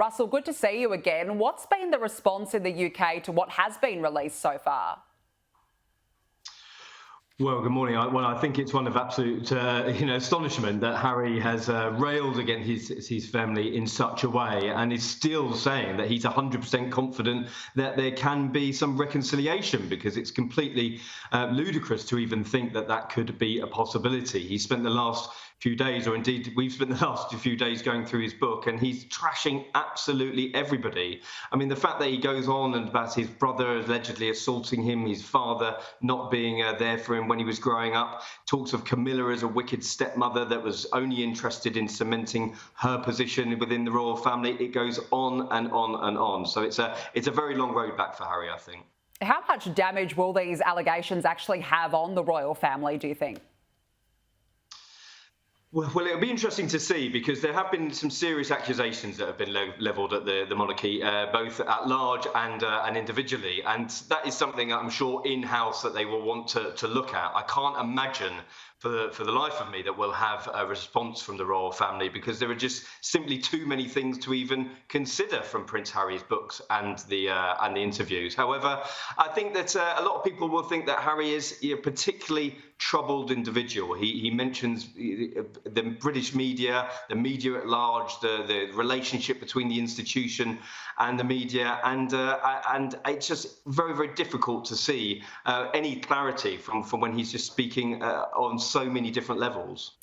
Russell, good to see you again. What's been the response in the UK to what has been released so far? Well, good morning. I think it's one of absolute, astonishment that Harry has railed against his family in such a way, and is still saying that he's 100% confident that there can be some reconciliation, because it's completely ludicrous to even think that that could be a possibility. He spent the last few days, or indeed we've spent the last few days going through his book, and he's trashing absolutely everybody. I mean, the fact that he goes on and about his brother allegedly assaulting him, his father not being there for him when he was growing up, talks of Camilla as a wicked stepmother that was only interested in cementing her position within the royal family. It goes on and on and on. So it's a very long road back for Harry, I think. How much damage will these allegations actually have on the royal family, do you think? Well, it'll be interesting to see, because there have been some serious accusations that have been levelled at the monarchy, both at large and individually. And that is something I'm sure in-house that they will want to look at. I can't imagine for the life of me that we'll have a response from the royal family, because there are just simply too many things to even consider from Prince Harry's books and the interviews. However, I think that a lot of people will think that Harry is a particularly troubled individual. He mentions the British media, the media at large, the relationship between the institution and the media, and it's just very, very difficult to see any clarity from when he's just speaking on so many different levels.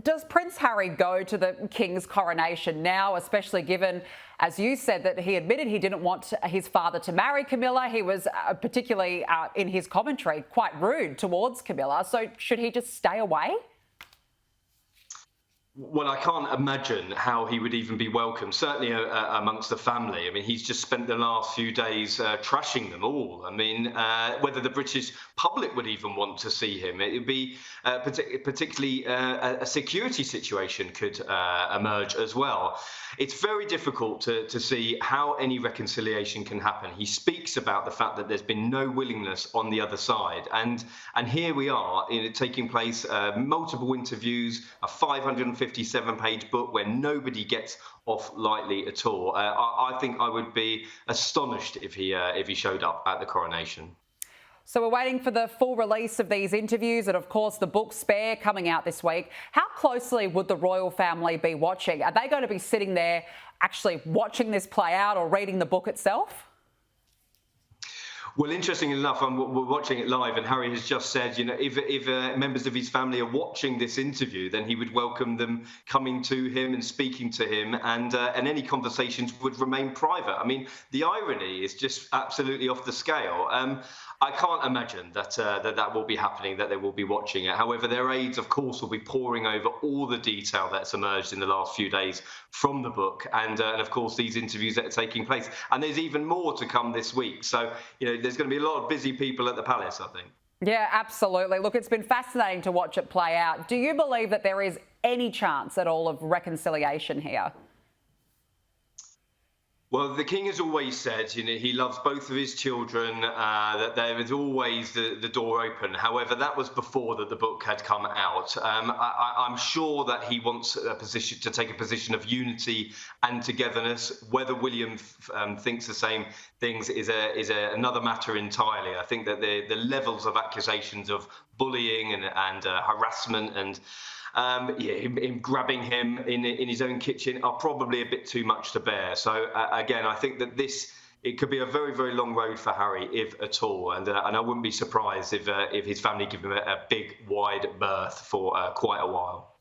Does Prince Harry go to the King's coronation now, especially given, as you said, that he admitted he didn't want his father to marry Camilla? He was particularly in his commentary quite rude towards Camilla. So should he just stay away? Well, I can't imagine how he would even be welcome, certainly amongst the family. I mean, he's just spent the last few days trashing them all. I mean, whether the British public would even want to see him, it would be particularly a security situation could emerge as well. It's very difficult to see how any reconciliation can happen. He speaks about the fact that there's been no willingness on the other side. And here we are, taking place, multiple interviews, a 557-page book where nobody gets off lightly at all. I think I would be astonished if he showed up at the coronation. So we're waiting for the full release of these interviews and, of course, the book Spare coming out this week. How closely would the royal family be watching? Are they going to be sitting there actually watching this play out or reading the book itself? Well, interestingly enough, we're watching it live, and Harry has just said, if members of his family are watching this interview, then he would welcome them coming to him and speaking to him, and any conversations would remain private. I mean, the irony is just absolutely off the scale. I can't imagine that will be happening, that they will be watching it. However, their aides, of course, will be poring over all the detail that's emerged in the last few days from the book, and of course, these interviews that are taking place. And there's even more to come this week. So, there's going to be a lot of busy people at the palace, I think. Yeah, absolutely. Look, it's been fascinating to watch it play out. Do you believe that there is any chance at all of reconciliation here? Well, the King has always said, he loves both of his children, that there is always the door open. However, that was before that the book had come out. I'm sure that he wants to take a position of unity and togetherness. Whether William thinks the same things is another matter entirely. I think that the levels of accusations of bullying and harassment and him grabbing him in his own kitchen are probably a bit too much to bear. So again, I think that it could be a very, very long road for Harry, if at all. And I wouldn't be surprised if his family give him a big, wide berth for quite a while.